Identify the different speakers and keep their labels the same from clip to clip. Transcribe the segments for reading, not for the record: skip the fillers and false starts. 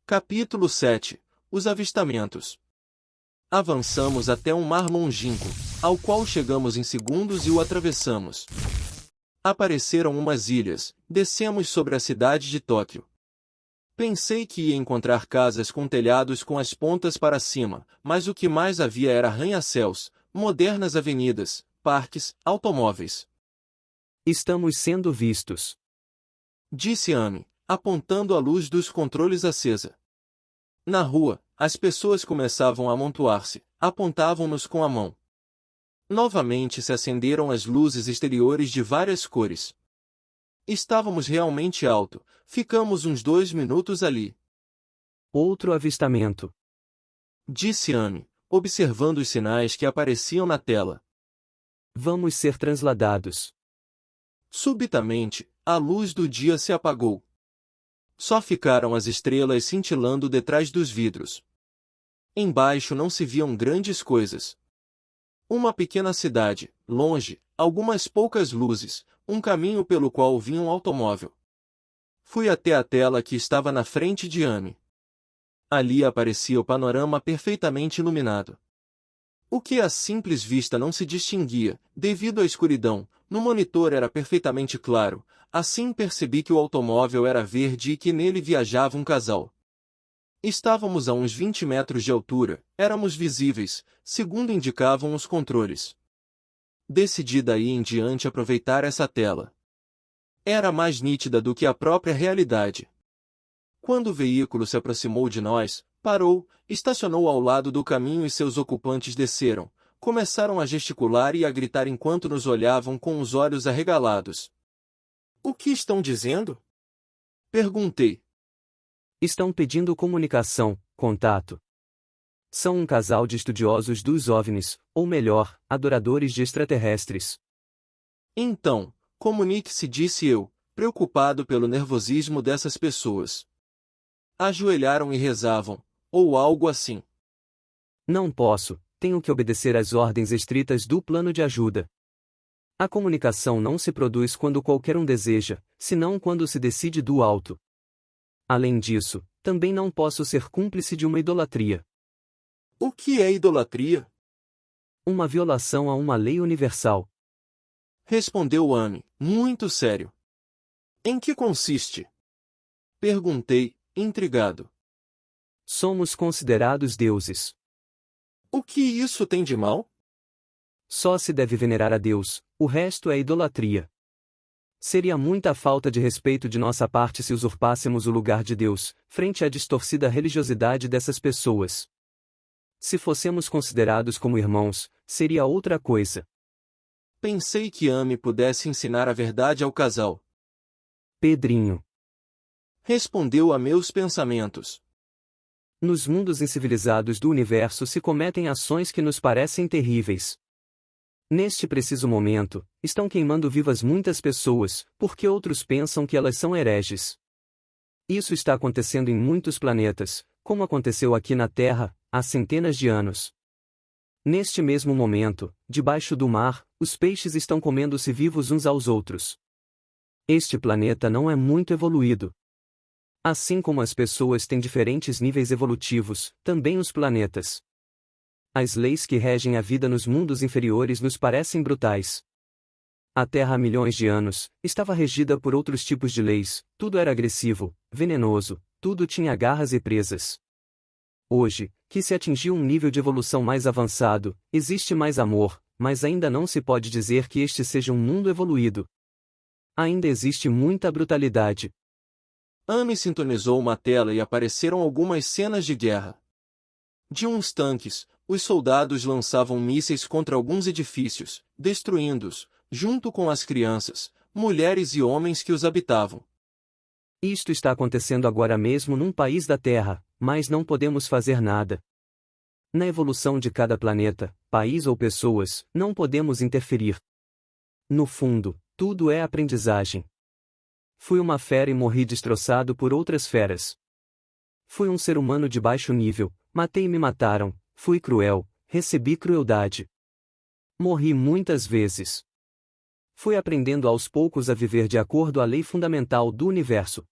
Speaker 1: Capítulo 7. Os avistamentos. Avançamos até um mar longínquo, ao qual chegamos em segundos e o atravessamos. Apareceram umas ilhas, descemos sobre a cidade de Tóquio. Pensei que ia encontrar casas com telhados com as pontas para cima, mas o que mais havia era arranha-céus, modernas avenidas, parques, automóveis.
Speaker 2: Estamos sendo vistos,
Speaker 1: Disse Amy, apontando a luz dos controles acesa. Na rua, as pessoas começavam a amontoar-se, apontavam-nos com a mão. Novamente se acenderam as luzes exteriores de várias cores. Estávamos realmente alto, ficamos uns 2 minutos ali.
Speaker 2: Outro avistamento.
Speaker 1: Disse Amy, observando os sinais que apareciam na tela.
Speaker 2: Vamos ser transladados.
Speaker 1: Subitamente, a luz do dia se apagou. Só ficaram as estrelas cintilando detrás dos vidros. Embaixo não se viam grandes coisas. Uma pequena cidade, longe, algumas poucas luzes, um caminho pelo qual vinha um automóvel. Fui até a tela que estava na frente de Amy. Ali aparecia o panorama perfeitamente iluminado. O que à simples vista não se distinguia, devido à escuridão, no monitor era perfeitamente claro, assim percebi que o automóvel era verde e que nele viajava um casal. Estávamos a uns 20 metros de altura, éramos visíveis, segundo indicavam os controles. Decidi daí em diante aproveitar essa tela. Era mais nítida do que a própria realidade. Quando o veículo se aproximou de nós, parou, estacionou ao lado do caminho e seus ocupantes desceram, começaram a gesticular e a gritar enquanto nos olhavam com os olhos arregalados. O que estão dizendo? Perguntei.
Speaker 2: Estão pedindo comunicação, contato. São um casal de estudiosos dos OVNIs, ou melhor, adoradores de extraterrestres.
Speaker 1: Então, comunique-se, disse eu, preocupado pelo nervosismo dessas pessoas. Ajoelharam e rezavam, ou algo assim.
Speaker 2: Não posso, tenho que obedecer às ordens estritas do plano de ajuda. A comunicação não se produz quando qualquer um deseja, senão quando se decide do alto. Além disso, também não posso ser cúmplice de uma idolatria.
Speaker 1: O que é idolatria?
Speaker 2: Uma violação a uma lei universal.
Speaker 1: Respondeu Amy, muito sério. Em que consiste? Perguntei, intrigado.
Speaker 2: Somos considerados deuses.
Speaker 1: O que isso tem de mal?
Speaker 2: Só se deve venerar a Deus, o resto é idolatria. Seria muita falta de respeito de nossa parte se usurpássemos o lugar de Deus, frente à distorcida religiosidade dessas pessoas. Se fossemos considerados como irmãos, seria outra coisa.
Speaker 1: Pensei que Amy pudesse ensinar a verdade ao casal.
Speaker 2: Pedrinho.
Speaker 1: Respondeu a meus pensamentos.
Speaker 2: Nos mundos incivilizados do universo se cometem ações que nos parecem terríveis. Neste preciso momento, estão queimando vivas muitas pessoas, porque outros pensam que elas são hereges. Isso está acontecendo em muitos planetas, como aconteceu aqui na Terra, há centenas de anos. Neste mesmo momento, debaixo do mar, os peixes estão comendo-se vivos uns aos outros. Este planeta não é muito evoluído. Assim como as pessoas têm diferentes níveis evolutivos, também os planetas. As leis que regem a vida nos mundos inferiores nos parecem brutais. A Terra há milhões de anos estava regida por outros tipos de leis, tudo era agressivo, venenoso, tudo tinha garras e presas. Hoje, que se atingiu um nível de evolução mais avançado, existe mais amor, mas ainda não se pode dizer que este seja um mundo evoluído. Ainda existe muita brutalidade.
Speaker 1: Amy sintonizou uma tela e apareceram algumas cenas de guerra. De uns tanques, os soldados lançavam mísseis contra alguns edifícios, destruindo-os, junto com as crianças, mulheres e homens que os habitavam.
Speaker 2: Isto está acontecendo agora mesmo num país da Terra, mas não podemos fazer nada. Na evolução de cada planeta, país ou pessoas, não podemos interferir. No fundo, tudo é aprendizagem. Fui uma fera e morri destroçado por outras feras. Fui um ser humano de baixo nível, matei e me mataram, fui cruel, recebi crueldade. Morri muitas vezes. Fui aprendendo aos poucos a viver de acordo à lei fundamental do universo.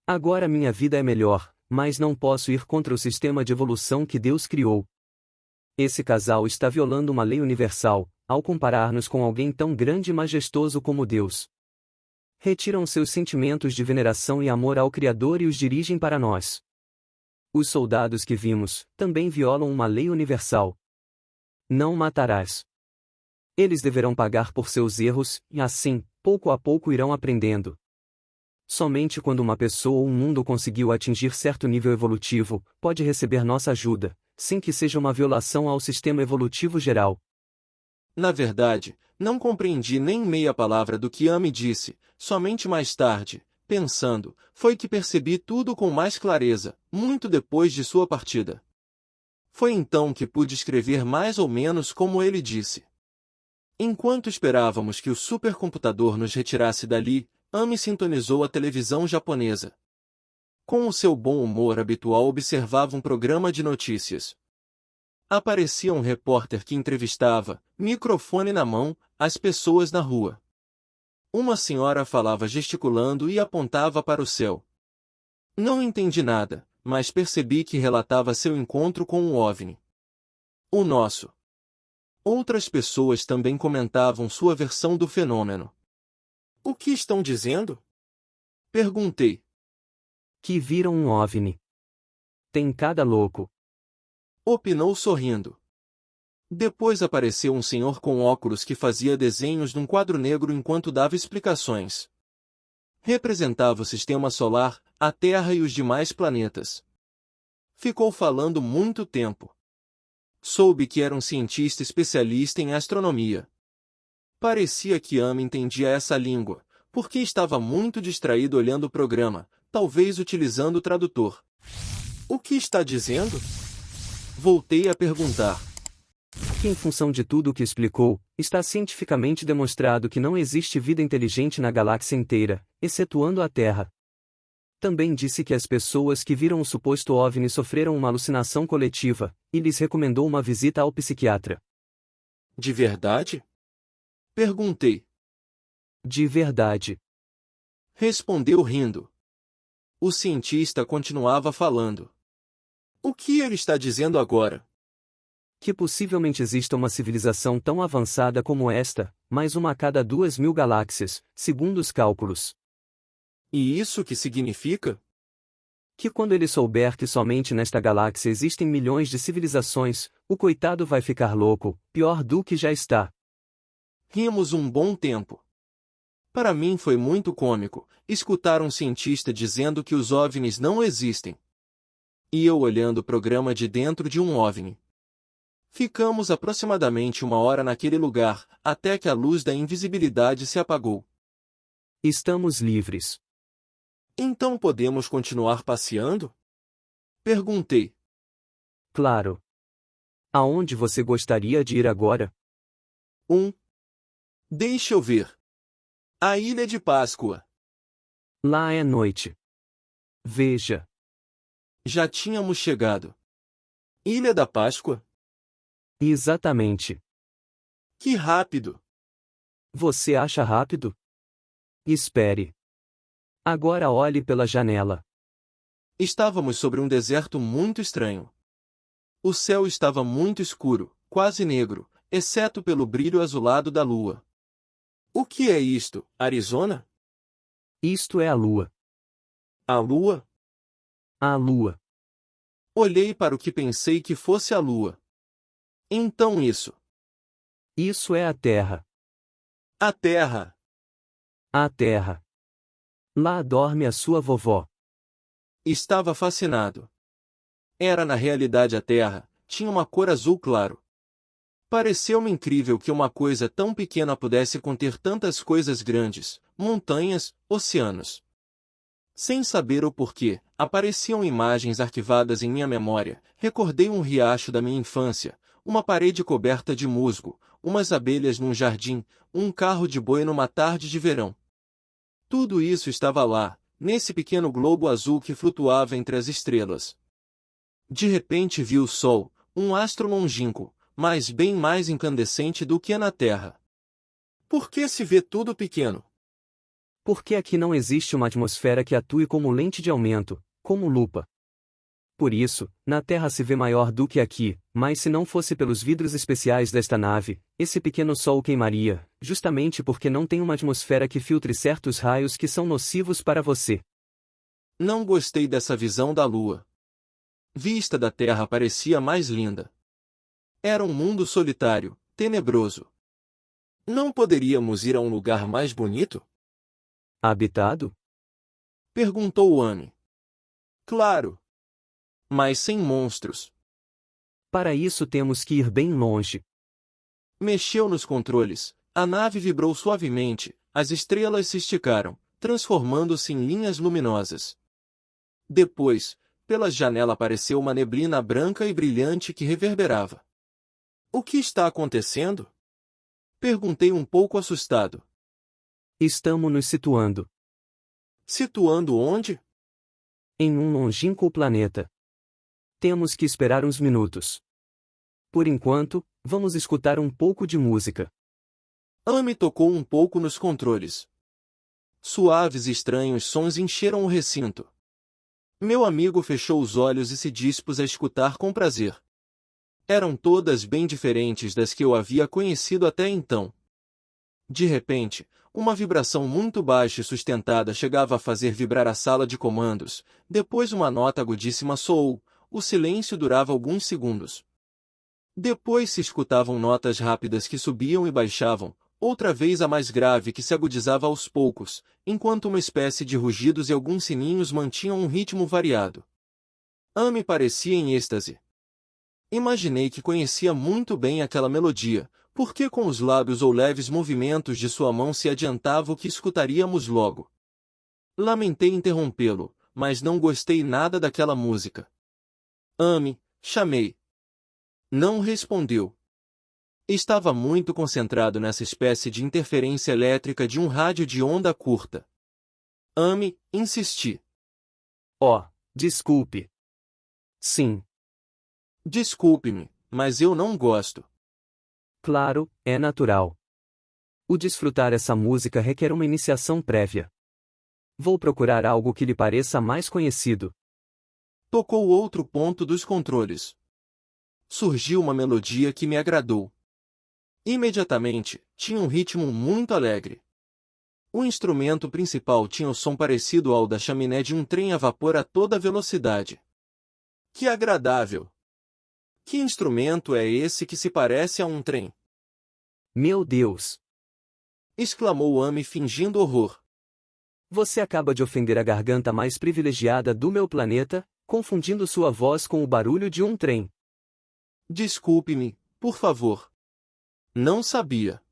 Speaker 2: Agora minha vida é melhor, mas não posso ir contra o sistema de evolução que Deus criou. Esse casal está violando uma lei universal, ao comparar-nos com alguém tão grande e majestoso como Deus. Retiram seus sentimentos de veneração e amor ao Criador e os dirigem para nós. Os soldados que vimos também violam uma lei universal. Não matarás. Eles deverão pagar por seus erros, e assim, pouco a pouco irão aprendendo. Somente quando uma pessoa ou um mundo conseguiu atingir certo nível evolutivo, pode receber nossa ajuda, sem que seja uma violação ao sistema evolutivo geral.
Speaker 1: Na verdade, não compreendi nem meia palavra do que Amy disse, somente mais tarde, pensando, foi que percebi tudo com mais clareza, muito depois de sua partida. Foi então que pude escrever mais ou menos como ele disse. Enquanto esperávamos que o supercomputador nos retirasse dali, Amy sintonizou a televisão japonesa. Com o seu bom humor habitual observava um programa de notícias. Aparecia um repórter que entrevistava, microfone na mão, as pessoas na rua. Uma senhora falava gesticulando e apontava para o céu. Não entendi nada, mas percebi que relatava seu encontro com um OVNI. O nosso. Outras pessoas também comentavam sua versão do fenômeno. O que estão dizendo? Perguntei.
Speaker 2: Que viram um OVNI. Tem cada louco.
Speaker 1: Opinou sorrindo. Depois apareceu um senhor com óculos que fazia desenhos num quadro negro enquanto dava explicações. Representava o sistema solar, a Terra e os demais planetas. Ficou falando muito tempo. Soube que era um cientista especialista em astronomia. Parecia que Amy entendia essa língua, porque estava muito distraído olhando o programa, talvez utilizando o tradutor. O que está dizendo? Voltei a perguntar.
Speaker 2: Que, em função de tudo o que explicou, está cientificamente demonstrado que não existe vida inteligente na galáxia inteira, excetuando a Terra. Também disse que as pessoas que viram o suposto OVNI sofreram uma alucinação coletiva, e lhes recomendou uma visita ao psiquiatra.
Speaker 1: De verdade? Perguntei.
Speaker 2: De verdade.
Speaker 1: Respondeu rindo. O cientista continuava falando. O que ele está dizendo agora?
Speaker 2: Que possivelmente exista uma civilização tão avançada como esta, mais uma a cada 2.000 galáxias, segundo os cálculos.
Speaker 1: E isso que significa?
Speaker 2: Que quando ele souber que somente nesta galáxia existem milhões de civilizações, o coitado vai ficar louco, pior do que já está.
Speaker 1: Rimos um bom tempo. Para mim foi muito cômico, escutar um cientista dizendo que os OVNIs não existem. E eu olhando o programa de dentro de um OVNI. Ficamos aproximadamente 1 hora naquele lugar, até que a luz da invisibilidade se apagou.
Speaker 2: Estamos livres.
Speaker 1: Então podemos continuar passeando? Perguntei.
Speaker 2: Claro. Aonde você gostaria de ir agora?
Speaker 1: Deixa eu ver. A Ilha de Páscoa.
Speaker 2: Lá é noite. Veja.
Speaker 1: Já tínhamos chegado. Ilha da Páscoa?
Speaker 2: Exatamente.
Speaker 1: Que rápido!
Speaker 2: Você acha rápido? Espere. Agora olhe pela janela.
Speaker 1: Estávamos sobre um deserto muito estranho. O céu estava muito escuro, quase negro, exceto pelo brilho azulado da lua. O que é isto, Arizona?
Speaker 2: Isto é a Lua.
Speaker 1: A lua?
Speaker 2: A Lua.
Speaker 1: Olhei para o que pensei que fosse a lua. Então isso.
Speaker 2: Isso é a Terra.
Speaker 1: A Terra.
Speaker 2: A Terra. Lá dorme a sua vovó.
Speaker 1: Estava fascinado. Era na realidade a Terra, tinha uma cor azul claro. Pareceu-me incrível que uma coisa tão pequena pudesse conter tantas coisas grandes, montanhas, oceanos. Sem saber o porquê, apareciam imagens arquivadas em minha memória, recordei um riacho da minha infância, uma parede coberta de musgo, umas abelhas num jardim, um carro de boi numa tarde de verão. Tudo isso estava lá, nesse pequeno globo azul que flutuava entre as estrelas. De repente vi o Sol, um astro longínquo, mas bem mais incandescente do que na Terra. Por que se vê tudo pequeno?
Speaker 2: Porque aqui não existe uma atmosfera que atue como lente de aumento, como lupa. Por isso, na Terra se vê maior do que aqui, mas se não fosse pelos vidros especiais desta nave, esse pequeno sol queimaria, justamente porque não tem uma atmosfera que filtre certos raios que são nocivos para você.
Speaker 1: Não gostei dessa visão da Lua. Vista da Terra parecia mais linda. Era um mundo solitário, tenebroso. Não poderíamos ir a um lugar mais bonito?
Speaker 2: Habitado?
Speaker 1: Perguntou Amy. Claro. Mas sem monstros.
Speaker 2: Para isso temos que ir bem longe.
Speaker 1: Mexeu nos controles, a nave vibrou suavemente, as estrelas se esticaram, transformando-se em linhas luminosas. Depois, pela janela apareceu uma neblina branca e brilhante que reverberava. O que está acontecendo? Perguntei um pouco assustado.
Speaker 2: Estamos nos situando
Speaker 1: Situando onde?
Speaker 2: em um longínquo planeta. Temos que esperar uns minutos. Por enquanto, vamos escutar um pouco de música.
Speaker 1: Amy tocou um pouco nos controles. Suaves e estranhos sons encheram o recinto. Meu amigo fechou os olhos e se dispôs a escutar com prazer. Eram todas bem diferentes das que eu havia conhecido até então. De repente, uma vibração muito baixa e sustentada chegava a fazer vibrar a sala de comandos, depois uma nota agudíssima soou, o silêncio durava alguns segundos. Depois se escutavam notas rápidas que subiam e baixavam, outra vez a mais grave que se agudizava aos poucos, enquanto uma espécie de rugidos e alguns sininhos mantinham um ritmo variado. Amy parecia em êxtase. Imaginei que conhecia muito bem aquela melodia, porque com os lábios ou leves movimentos de sua mão se adiantava o que escutaríamos logo. Lamentei interrompê-lo, mas não gostei nada daquela música. Amy, chamei. Não respondeu. Estava muito concentrado nessa espécie de interferência elétrica de um rádio de onda curta. Amy, insisti.
Speaker 2: Oh, desculpe. Sim.
Speaker 1: Desculpe-me, mas eu não gosto.
Speaker 2: Claro, é natural. O desfrutar essa música requer uma iniciação prévia. Vou procurar algo que lhe pareça mais conhecido.
Speaker 1: Tocou outro ponto dos controles. Surgiu uma melodia que me agradou. Imediatamente, tinha um ritmo muito alegre. O instrumento principal tinha o som parecido ao da chaminé de um trem a vapor a toda velocidade. Que agradável! Que instrumento é esse que se parece a um trem?
Speaker 2: Meu Deus!
Speaker 1: Exclamou Amy fingindo horror.
Speaker 2: Você acaba de ofender a garganta mais privilegiada do meu planeta, confundindo sua voz com o barulho de um trem.
Speaker 1: Desculpe-me, por favor. Não sabia.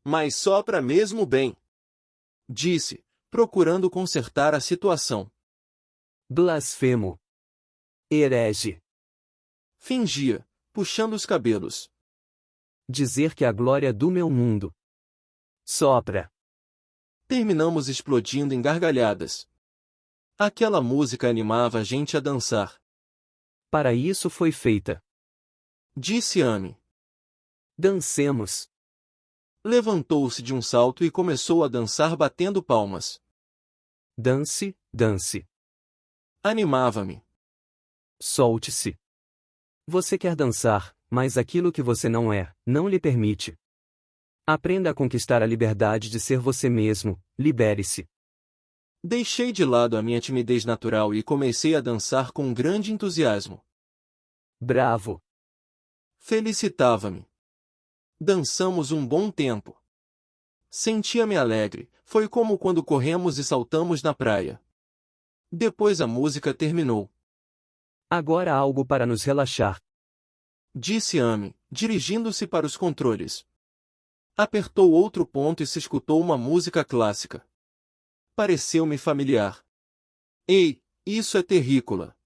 Speaker 1: Mas sopra mesmo bem. Disse, procurando consertar a situação.
Speaker 2: Blasfemo. Herege.
Speaker 1: Fingia, puxando os cabelos.
Speaker 2: Dizer que a glória do meu mundo. Sopra.
Speaker 1: Terminamos explodindo em gargalhadas. Aquela música animava a gente a dançar.
Speaker 2: Para isso foi feita.
Speaker 1: Disse Amy.
Speaker 2: Dancemos.
Speaker 1: Levantou-se de um salto e começou a dançar batendo palmas.
Speaker 2: Dance, dance.
Speaker 1: Animava-me.
Speaker 2: Solte-se. Você quer dançar, mas aquilo que você não é, não lhe permite. Aprenda a conquistar a liberdade de ser você mesmo, libere-se.
Speaker 1: Deixei de lado a minha timidez natural e comecei a dançar com grande entusiasmo.
Speaker 2: Bravo.
Speaker 1: Felicitava-me. Dançamos um bom tempo. Sentia-me alegre, foi como quando corremos e saltamos na praia. Depois a música terminou.
Speaker 2: Agora algo para nos relaxar.
Speaker 1: Disse Amy, dirigindo-se para os controles. Apertou outro ponto e se escutou uma música clássica. Pareceu-me familiar. Ei, isso é terrícola.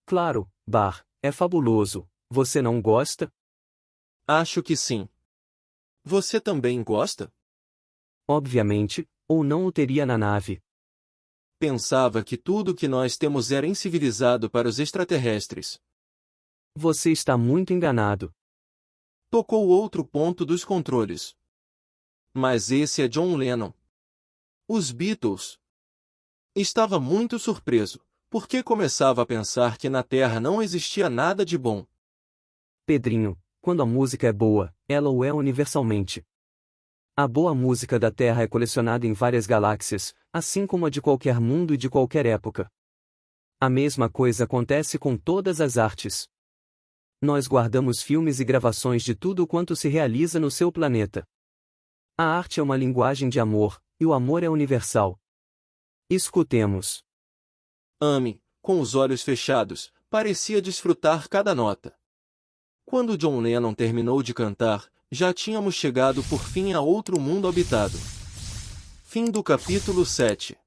Speaker 2: Claro, Bar, é fabuloso. Você não gosta?
Speaker 1: Acho que sim. Você também gosta?
Speaker 2: Obviamente, ou não o teria na nave.
Speaker 1: Pensava que tudo que nós temos era incivilizado para os extraterrestres.
Speaker 2: Você está muito enganado.
Speaker 1: Tocou outro ponto dos controles. Mas esse é John Lennon. Os Beatles. Estava muito surpreso, porque começava a pensar que na Terra não existia nada de bom.
Speaker 2: Pedrinho, quando a música é boa, ela o é universalmente. A boa música da Terra é colecionada em várias galáxias, assim como a de qualquer mundo e de qualquer época. A mesma coisa acontece com todas as artes. Nós guardamos filmes e gravações de tudo quanto se realiza no seu planeta. A arte é uma linguagem de amor, e o amor é universal. Escutemos.
Speaker 1: Amy, com os olhos fechados, parecia desfrutar cada nota. Quando John Lennon terminou de cantar, já tínhamos chegado por fim a outro mundo habitado. Fim do capítulo 7.